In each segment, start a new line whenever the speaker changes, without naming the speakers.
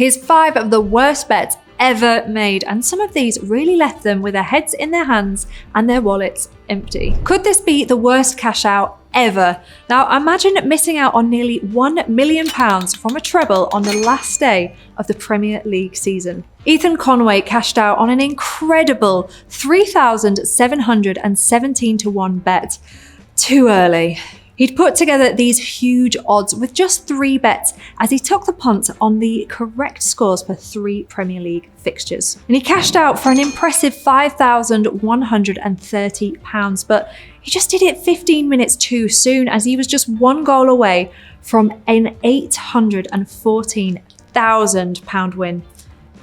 Here's 5 of the worst bets ever made, and some of these really left them with their heads in their hands and their wallets empty. Could this be the worst cash out ever? Now imagine missing out on nearly £1 million from a treble on the last day of the Premier League season. Ethan Conway cashed out on an incredible 3,717 to 1 bet. Too early. He'd put together these huge odds with just 3 bets as he took the punt on the correct scores for 3 Premier League fixtures. And he cashed out for an impressive £5,130, but he just did it 15 minutes too soon as he was just 1 goal away from an £814,000 win.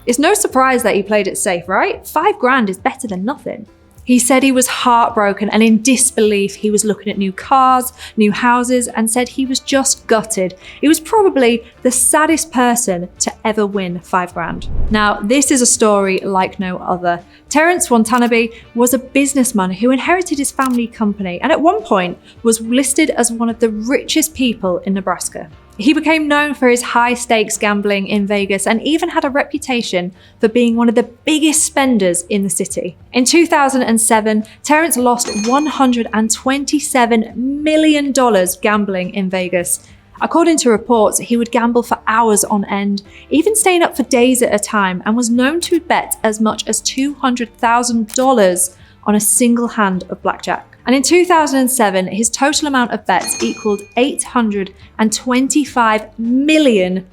It's no surprise that he played it safe, right? £5 is better than nothing. He said he was heartbroken and in disbelief. He was looking at new cars, new houses, and said he was just gutted. He was probably the saddest person to ever win £5. Now, this is a story like no other. Terren Tanabe was a businessman who inherited his family company and at one point was listed as one of the richest people in Nebraska. He became known for his high-stakes gambling in Vegas and even had a reputation for being one of the biggest spenders in the city. In 2007, Terrence lost $127 million gambling in Vegas. According to reports, he would gamble for hours on end, even staying up for days at a time, and was known to bet as much as $200,000 on a single hand of blackjack. And in 2007, his total amount of bets equaled $825 million.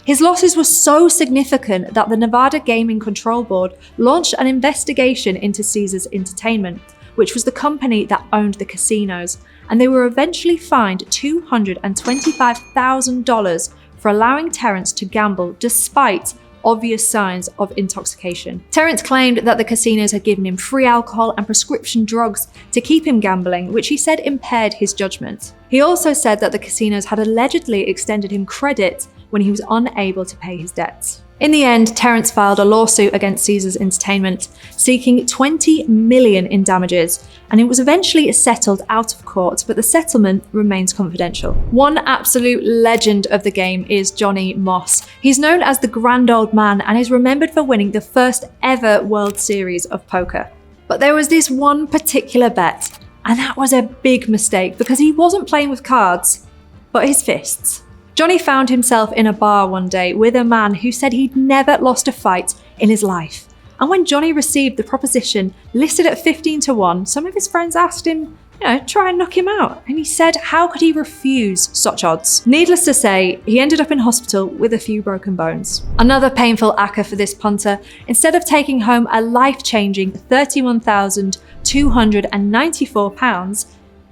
His losses were so significant that the Nevada Gaming Control Board launched an investigation into Caesars Entertainment, which was the company that owned the casinos, and they were eventually fined $225,000 for allowing Terrence to gamble despite obvious signs of intoxication. Terrence claimed that the casinos had given him free alcohol and prescription drugs to keep him gambling, which he said impaired his judgment. He also said that the casinos had allegedly extended him credit when he was unable to pay his debts. In the end, Terrence filed a lawsuit against Caesars Entertainment, seeking $20 million in damages, and it was eventually settled out of court, but the settlement remains confidential. One absolute legend of the game is Johnny Moss. He's known as the Grand Old Man and is remembered for winning the first ever World Series of poker. But there was this one particular bet, and that was a big mistake because he wasn't playing with cards, but his fists. Johnny found himself in a bar one day with a man who said he'd never lost a fight in his life. And when Johnny received the proposition listed at 15 to 1, some of his friends asked him, try and knock him out. And he said, how could he refuse such odds? Needless to say, he ended up in hospital with a few broken bones. Another painful acca for this punter. Instead of taking home a life-changing £31,294,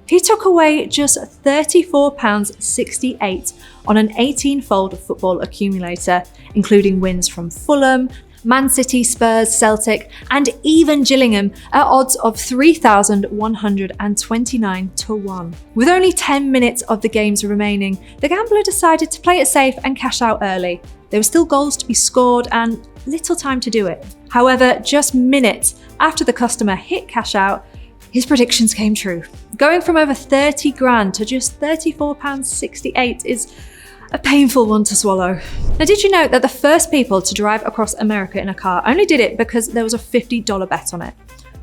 he took away just £34.68 on an 18-fold football accumulator, including wins from Fulham, Man City, Spurs, Celtic, and even Gillingham at odds of 3,129 to 1. With only 10 minutes of the games remaining, the gambler decided to play it safe and cash out early. There were still goals to be scored and little time to do it. However, just minutes after the customer hit cash out, his predictions came true. Going from over 30 grand to just £34.68 is a painful one to swallow. Now, did you know that the first people to drive across America in a car only did it because there was a $50 bet on it?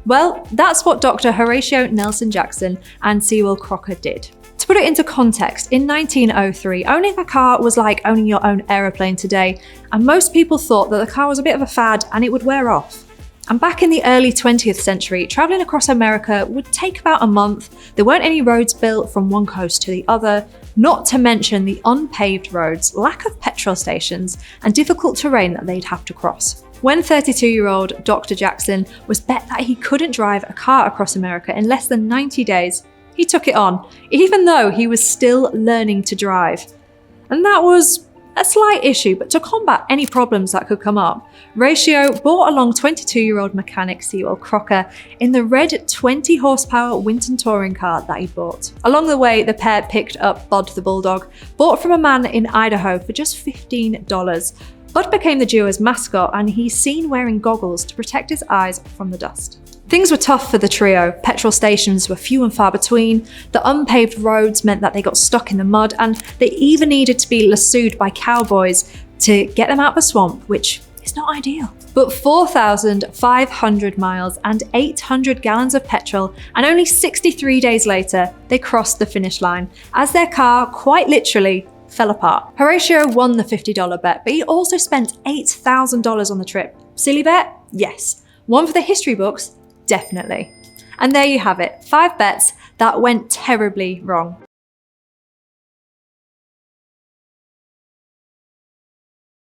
Well, that's what Dr. Horatio Nelson Jackson and Sewell Crocker did. To put it into context, in 1903, owning a car was like owning your own aeroplane today, and most people thought that the car was a bit of a fad and it would wear off. And back in the early 20th century, traveling across America would take about a month. There weren't any roads built from one coast to the other, not to mention the unpaved roads, lack of petrol stations, and difficult terrain that they'd have to cross. When 32-year-old Dr. Jackson was bet that he couldn't drive a car across America in less than 90 days, he took it on, even though he was still learning to drive. And that was a slight issue, but to combat any problems that could come up, Ratio brought along 22-year-old mechanic Sewell Crocker in the red 20-horsepower Winton touring car that he bought. Along the way, the pair picked up Bud the Bulldog, bought from a man in Idaho for just $15. Bud became the duo's mascot, and he's seen wearing goggles to protect his eyes from the dust. Things were tough for the trio. Petrol stations were few and far between, the unpaved roads meant that they got stuck in the mud, and they even needed to be lassoed by cowboys. to get them out of the swamp, which is not ideal. But 4,500 miles and 800 gallons of petrol, and only 63 days later, they crossed the finish line as their car quite literally fell apart. Horatio won the $50 bet, but he also spent $8,000 on the trip. Silly bet? Yes. One for the history books? Definitely. And there you have it, 5 bets that went terribly wrong.